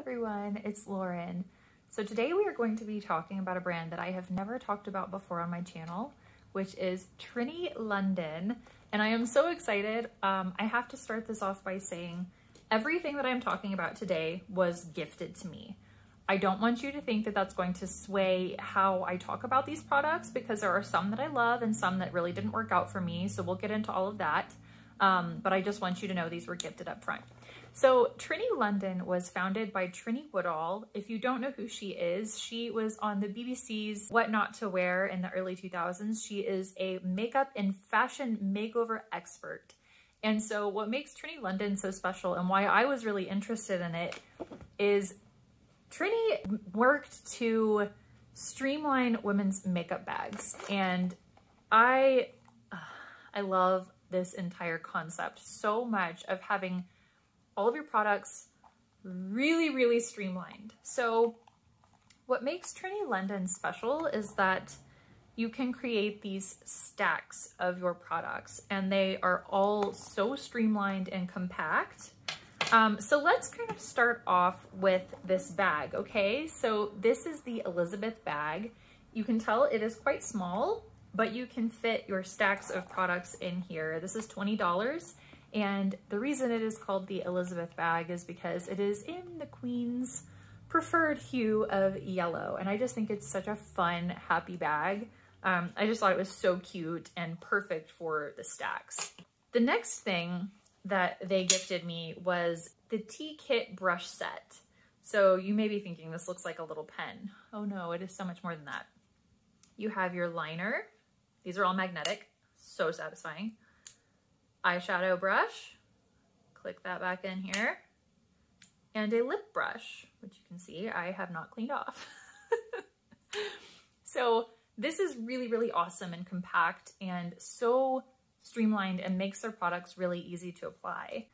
everyone, it's Lauren. So today we are going to be talking about a brand that I have never talked about before on my channel, which is Trinny London. And I am so excited. I have to start this off by saying everything that I'm talking about today was gifted to me. I don't want you to think that that's going to sway how I talk about these products, because there are some that I love and some that really didn't work out for me. So we'll get into all of that. But I just want you to know these were gifted up front. So Trinny London was founded by Trinny Woodall. If you don't know who she was on the BBC's What Not to Wear in the early 2000s. She is a makeup and fashion makeover expert. And so what makes Trinny London so special and why I was really interested in it is Trinny worked to streamline women's makeup bags. And I love this entire concept so much of having all of your products really streamlined. So what makes Trinny London special is that you can create these stacks of your products and they are all so streamlined and compact. So let's kind of start off with this bag, okay? So this is the Elizabeth bag. You can tell it is quite small, but you can fit your stacks of products in here. This is $20. And the reason it is called the Elizabeth bag is because it is in the Queen's preferred hue of yellow. And I just think it's such a fun, happy bag. I just thought it was so cute and perfect for the stacks. The next thing that they gifted me was the Tea Kit brush set. So you may be thinking this looks like a little pen. Oh no, it is so much more than that. You have your liner. These are all magnetic, so satisfying. Eyeshadow brush, click that back in here, and a lip brush, which you can see I have not cleaned off. So this is really awesome and compact and so streamlined and makes their products really easy to apply.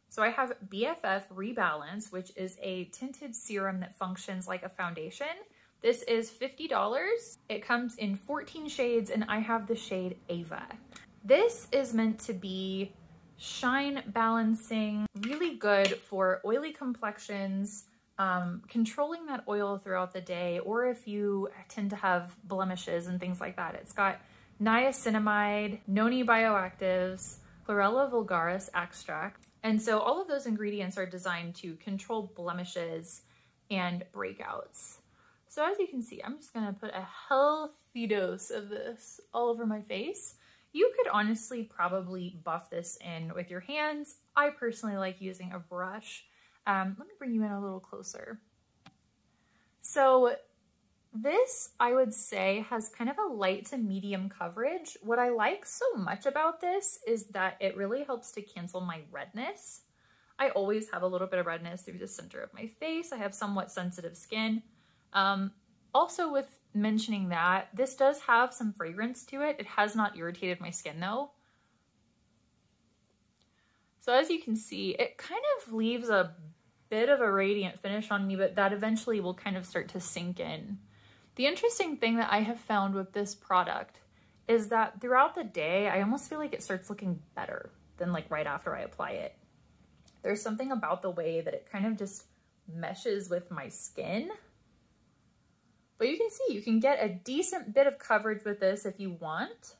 So I have BFF Rebalance, which is a tinted serum that functions like a foundation. This is $50. It comes in 14 shades and I have the shade Ava. This is meant to be shine balancing, really good for oily complexions, controlling that oil throughout the day, or if you tend to have blemishes and things like that. It's got niacinamide, noni bioactives, chlorella vulgaris extract. And so all of those ingredients are designed to control blemishes and breakouts. So as you can see, I'm just gonna put a healthy dose of this all over my face. You could honestly probably buff this in with your hands. I personally like using a brush. Let me bring you in a little closer. So this, I would say, has kind of a light to medium coverage. What I like so much about this is that it really helps to cancel my redness. I always have a little bit of redness through the center of my face. I have somewhat sensitive skin. Also with mentioning that, this does have some fragrance to it. It has not irritated my skin though. So as you can see, it kind of leaves a bit of a radiant finish on me, but that eventually will kind of start to sink in. The interesting thing that I have found with this product is that throughout the day, I almost feel like it starts looking better than like right after I apply it. There's something about the way that it kind of just meshes with my skin. But you can see, you can get a decent bit of coverage with this if you want.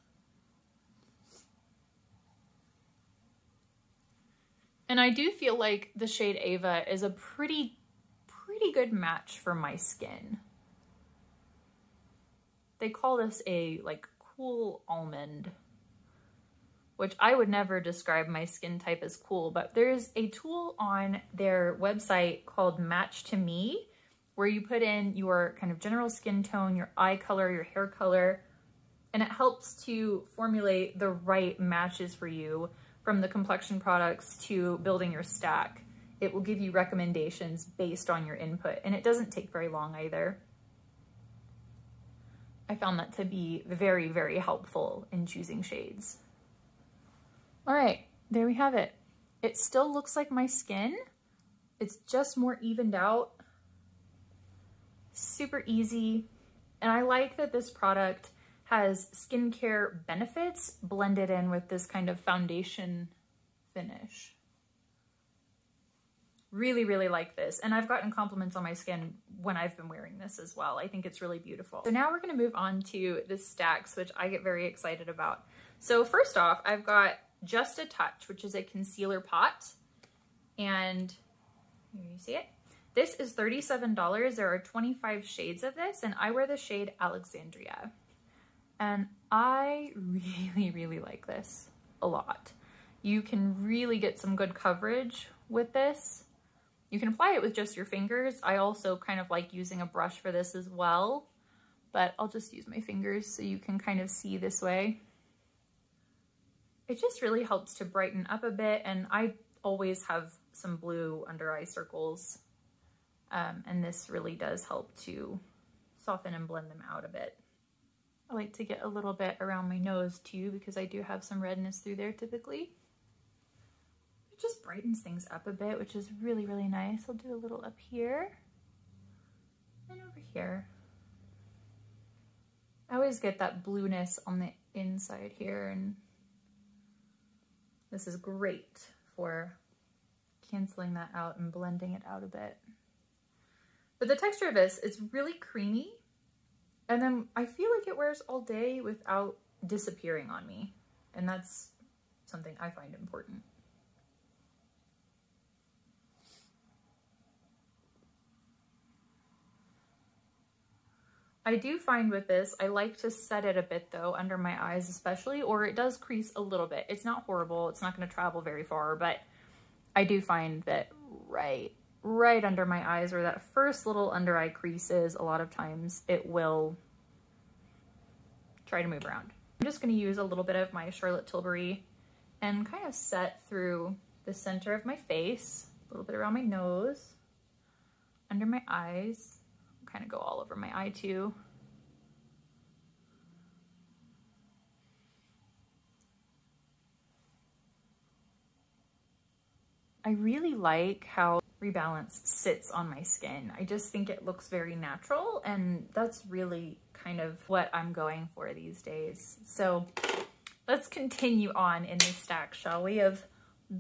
And I do feel like the shade Ava is a pretty good match for my skin. They call this a like cool almond, which I would never describe my skin type as cool, but there's a tool on their website called Match to Me, where you put in your kind of general skin tone, your eye color, your hair color, and it helps to formulate the right matches for you, from the complexion products to building your stack. It will give you recommendations based on your input, and it doesn't take very long either. I found that to be very helpful in choosing shades. All right, there we have it. It still looks like my skin. It's just more evened out. Super easy. And I like that this product has skincare benefits blended in with this kind of foundation finish. Really, really like this. And I've gotten compliments on my skin when I've been wearing this as well. I think it's really beautiful. So now we're gonna move on to the stacks, which I get very excited about. So first off, I've got Just a Touch, which is a concealer pot. And here you see it. This is $37. There are 25 shades of this, and I wear the shade Alexandria. And I really, really like this a lot. You can really get some good coverage with this. You can apply it with just your fingers. I also kind of like using a brush for this as well, but I'll just use my fingers so you can kind of see this way. It just really helps to brighten up a bit, and I always have some blue under eye circles, and this really does help to soften and blend them out a bit. I like to get a little bit around my nose too, because I do have some redness through there typically. It just brightens things up a bit, which is really, really nice. I'll do a little up here and over here. I always get that blueness on the inside here, and this is great for canceling that out and blending it out a bit. But the texture of this, it's really creamy. And then I feel like it wears all day without disappearing on me. And that's something I find important. I do find with this, I like to set it a bit though, under my eyes especially, or it does crease a little bit. It's not horrible. It's not going to travel very far, but I do find that right under my eyes, where that first little under eye crease is, a lot of times it will try to move around. I'm just going to use a little bit of my Charlotte Tilbury and kind of set through the center of my face, a little bit around my nose, under my eyes, kind of go all over my eye too. I really like how Rebalance sits on my skin. I just think it looks very natural, and that's really kind of what I'm going for these days. So let's continue on in this stack, shall we, of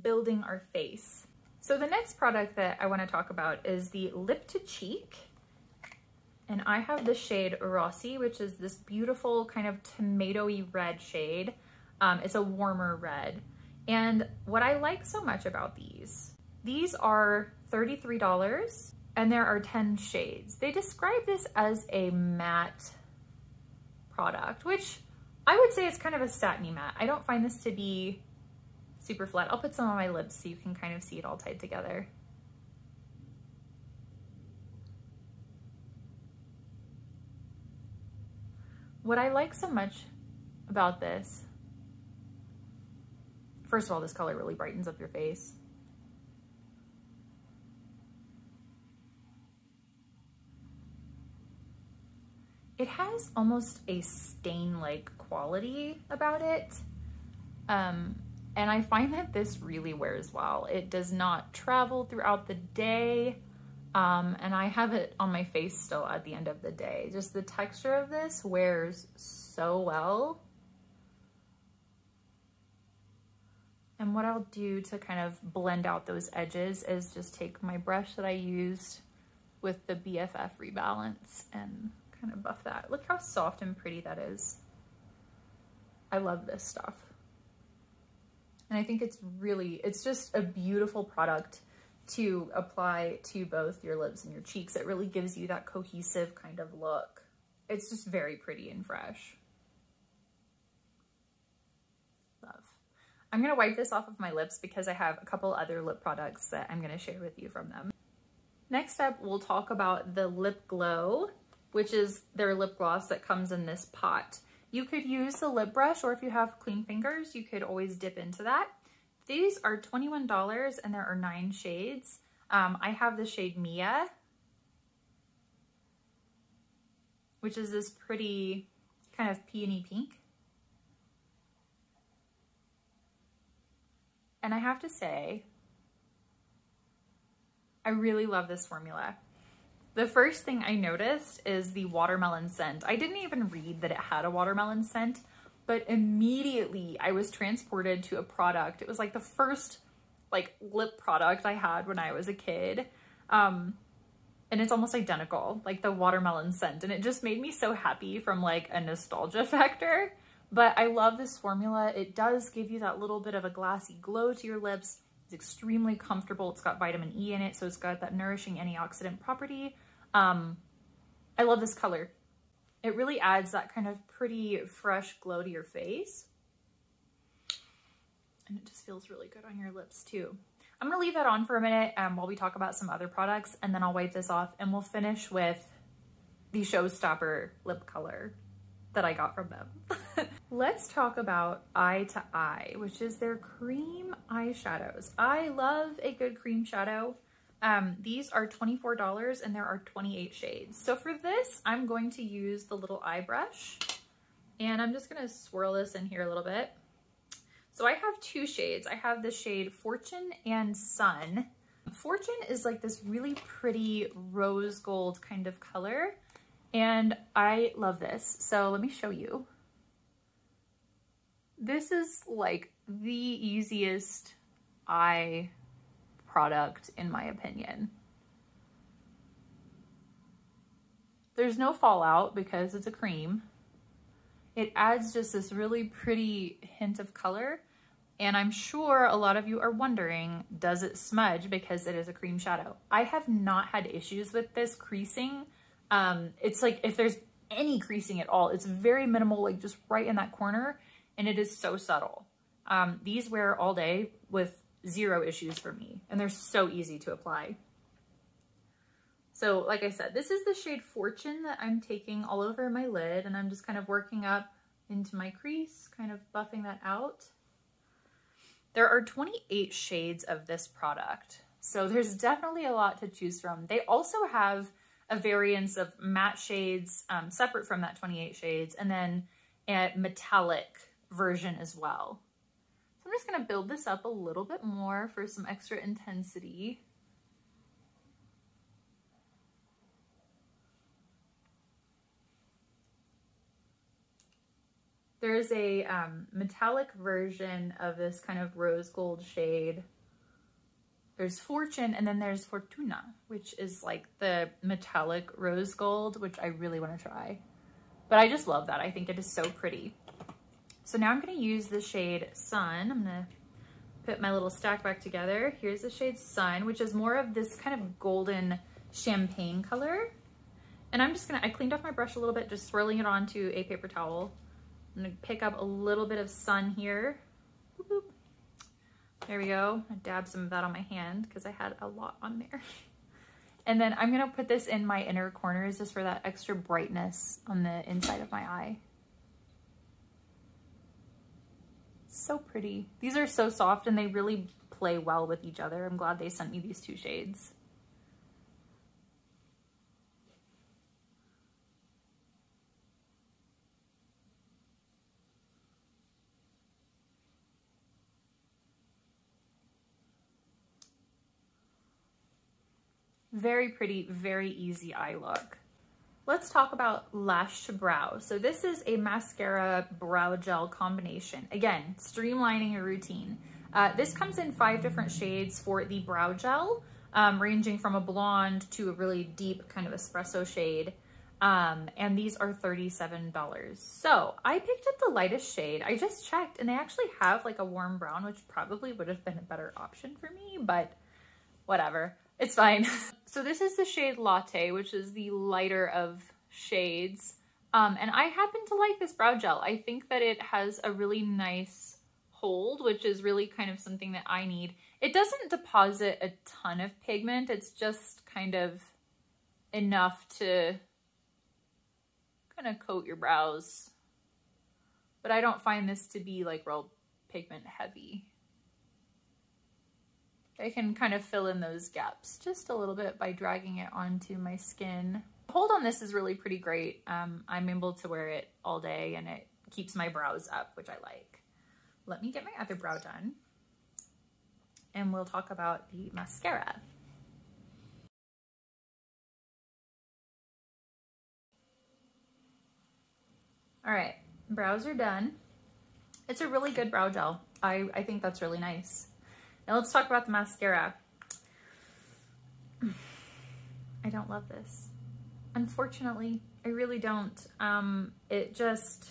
building our face. So the next product that I want to talk about is the Lip to Cheek. And I have the shade Rossy, which is this beautiful kind of tomatoey red shade. It's a warmer red. And what I like so much about these are $33 and there are 10 shades. They describe this as a matte product, which I would say is kind of a satiny matte. I don't find this to be super flat. I'll put some on my lips so you can kind of see it all tied together. What I like so much about this, first of all, this color really brightens up your face. It has almost a stain-like quality about it. And I find that this really wears well. It does not travel throughout the day. And I have it on my face still at the end of the day. Just the texture of this wears so well. And what I'll do to kind of blend out those edges is just take my brush that I used with the BFF Rebalance and kind of buff that. Look how soft and pretty that is. I love this stuff. And I think it's just a beautiful product to apply to both your lips and your cheeks. It really gives you that cohesive kind of look. It's just very pretty and fresh. Love. I'm gonna wipe this off of my lips because I have a couple other lip products that I'm gonna share with you from them. Next up, we'll talk about the Lip Glow, which is their lip gloss that comes in this pot. You could use the lip brush, or if you have clean fingers, you could always dip into that. These are $21 and there are 9 shades. I have the shade Mia, which is this pretty kind of peony pink. And I have to say, I really love this formula. The first thing I noticed is the watermelon scent. I didn't even read that it had a watermelon scent, but immediately I was transported to a product. It was like the first like lip product I had when I was a kid. And it's almost identical, like the watermelon scent. And it just made me so happy from like a nostalgia factor. But I love this formula. It does give you that little bit of a glassy glow to your lips. It's extremely comfortable. It's got vitamin E in it, so it's got that nourishing antioxidant property. I love this color. It really adds that kind of pretty fresh glow to your face. And it just feels really good on your lips too. I'm gonna leave that on for a minute while we talk about some other products, and then I'll wipe this off and we'll finish with the showstopper lip color that I got from them. Let's talk about Eye.Lie, which is their cream eyeshadows. I love a good cream shadow. These are $24 and there are 28 shades. So for this, I'm going to use the little eye brush and I'm just gonna swirl this in here a little bit. So I have two shades. I have the shade Fortune and Sun. Fortune is like this really pretty rose gold kind of color. And I love this. So let me show you. This is like the easiest eye product in my opinion. There's no fallout because it's a cream. It adds just this really pretty hint of color. And I'm sure a lot of you are wondering, does it smudge because it is a cream shadow? I have not had issues with this creasing. It's like if there's any creasing at all, it's very minimal, like just right in that corner, and it is so subtle. These wear all day with zero issues for me, and they're so easy to apply. So like I said, this is the shade Fortune that I'm taking all over my lid, and I'm just kind of working up into my crease, kind of buffing that out. There are 28 shades of this product, so there's definitely a lot to choose from. They also have a variance of matte shades separate from that 28 shades, and then a metallic version as well. So I'm just gonna build this up a little bit more for some extra intensity. There's a metallic version of this kind of rose gold shade. There's Fortune, and then there's Fortuna, which is like the metallic rose gold, which I really want to try. But I just love that. I think it is so pretty. So now I'm going to use the shade Sun. I'm going to put my little stack back together. Here's the shade Sun, which is more of this kind of golden champagne color. And I'm just going to, I cleaned off my brush a little bit, just swirling it onto a paper towel. I'm going to pick up a little bit of Sun here. Boop, boop. There we go. I dabbed some of that on my hand because I had a lot on there. And then I'm going to put this in my inner corners just for that extra brightness on the inside of my eye. So pretty. These are so soft and they really play well with each other. I'm glad they sent me these two shades. Very pretty, very easy eye look. Let's talk about Lash to Brow. So this is a mascara brow gel combination. Again, streamlining your routine. This comes in 5 different shades for the brow gel, ranging from a blonde to a really deep kind of espresso shade. And these are $37. So I picked up the lightest shade. I just checked and they actually have like a warm brown, which probably would have been a better option for me, but whatever. It's fine. So this is the shade Latte, which is the lighter of shades. And I happen to like this brow gel. I think that it has a really nice hold, which is really kind of something that I need. It doesn't deposit a ton of pigment. It's just kind of enough to kind of coat your brows. But I don't find this to be like real pigment heavy. I can kind of fill in those gaps just a little bit by dragging it onto my skin. The hold on this is really pretty great. I'm able to wear it all day and it keeps my brows up, which I like. Let me get my other brow done and we'll talk about the mascara. All right, brows are done. It's a really good brow gel. I think that's really nice. Now let's talk about the mascara. I don't love this. Unfortunately, I really don't. It just,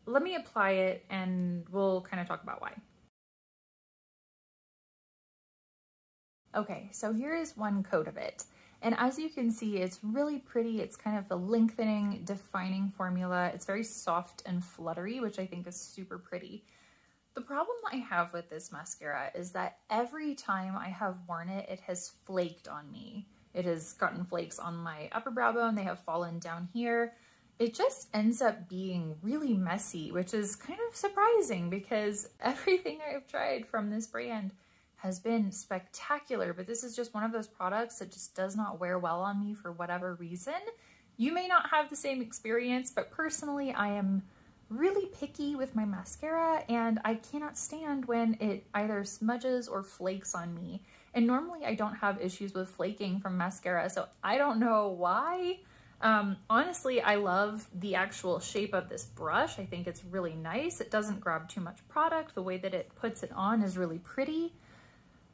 let me apply it and we'll kind of talk about why. Okay, so here is one coat of it. And as you can see, it's really pretty. It's kind of a lengthening, defining formula. It's very soft and fluttery, which I think is super pretty. The problem I have with this mascara is that every time I have worn it, it has flaked on me. It has gotten flakes on my upper brow bone. They have fallen down here. It just ends up being really messy, which is kind of surprising because everything I've tried from this brand has been spectacular, but this is just one of those products that just does not wear well on me for whatever reason. You may not have the same experience, but personally, I am really picky with my mascara and I cannot stand when it either smudges or flakes on me. And normally I don't have issues with flaking from mascara, so I don't know why. Honestly, I love the actual shape of this brush. I think it's really nice. It doesn't grab too much product. The way that it puts it on is really pretty,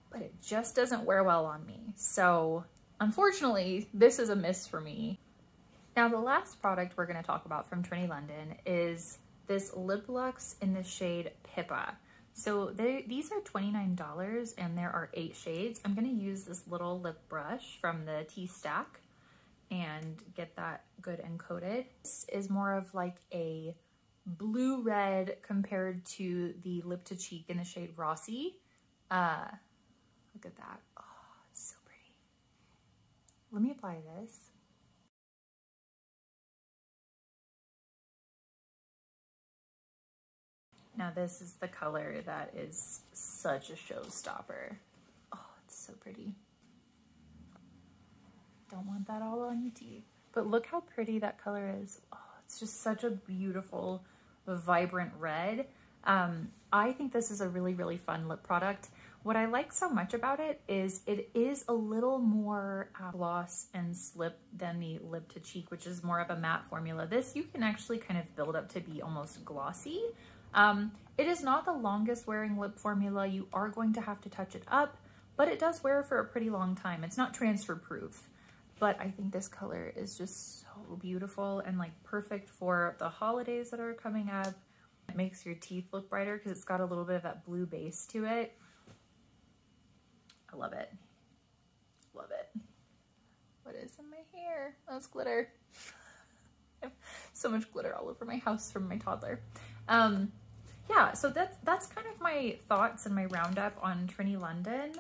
but it just doesn't wear well on me. So unfortunately, this is a miss for me. Now, the last product we're going to talk about from Trinny London is this lip Luxe in the shade Pippa. So these are $29 and there are 8 shades. I'm going to use this little lip brush from the Tea Stack and get that good and coated. This is more of like a blue-red compared to the lip to cheek in the shade Rossy. Look at that. Oh, it's so pretty. Let me apply this. Now this is the color that is such a showstopper. Oh, it's so pretty. Don't want that all on your teeth. But look how pretty that color is. Oh, it's just such a beautiful, vibrant red. I think this is a really, really fun lip product. What I like so much about it is a little more gloss and slip than the lip to cheek, which is more of a matte formula. This you can actually kind of build up to be almost glossy. It is not the longest wearing lip formula. You are going to have to touch it up, but it does wear for a pretty long time. It's not transfer proof, but I think this color is just so beautiful and like perfect for the holidays that are coming up. It makes your teeth look brighter because it's got a little bit of that blue base to it. I love it. Love it. What is in my hair? Oh, it's glitter. I have so much glitter all over my house from my toddler. Yeah, so that's kind of my thoughts and my roundup on Trinny London.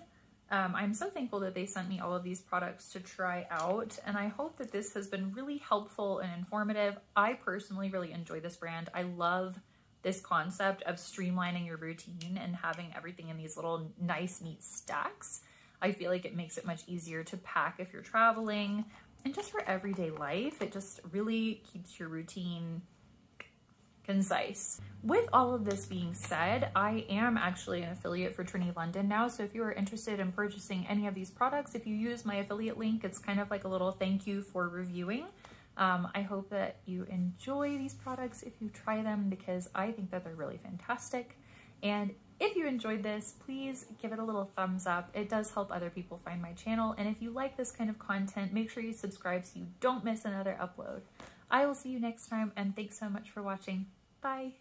I'm so thankful that they sent me all of these products to try out, and I hope that this has been really helpful and informative. I personally really enjoy this brand. I love this concept of streamlining your routine and having everything in these little nice, neat stacks. I feel like it makes it much easier to pack if you're traveling, and just for everyday life, it just really keeps your routine concise. With all of this being said, I am actually an affiliate for Trinny London now, so if you are interested in purchasing any of these products, if you use my affiliate link, it's kind of like a little thank you for reviewing. I hope that you enjoy these products if you try them, because I think that they're really fantastic. And if you enjoyed this, please give it a little thumbs up. It does help other people find my channel. And if you like this kind of content, make sure you subscribe so you don't miss another upload. I will see you next time, and thanks so much for watching. Bye.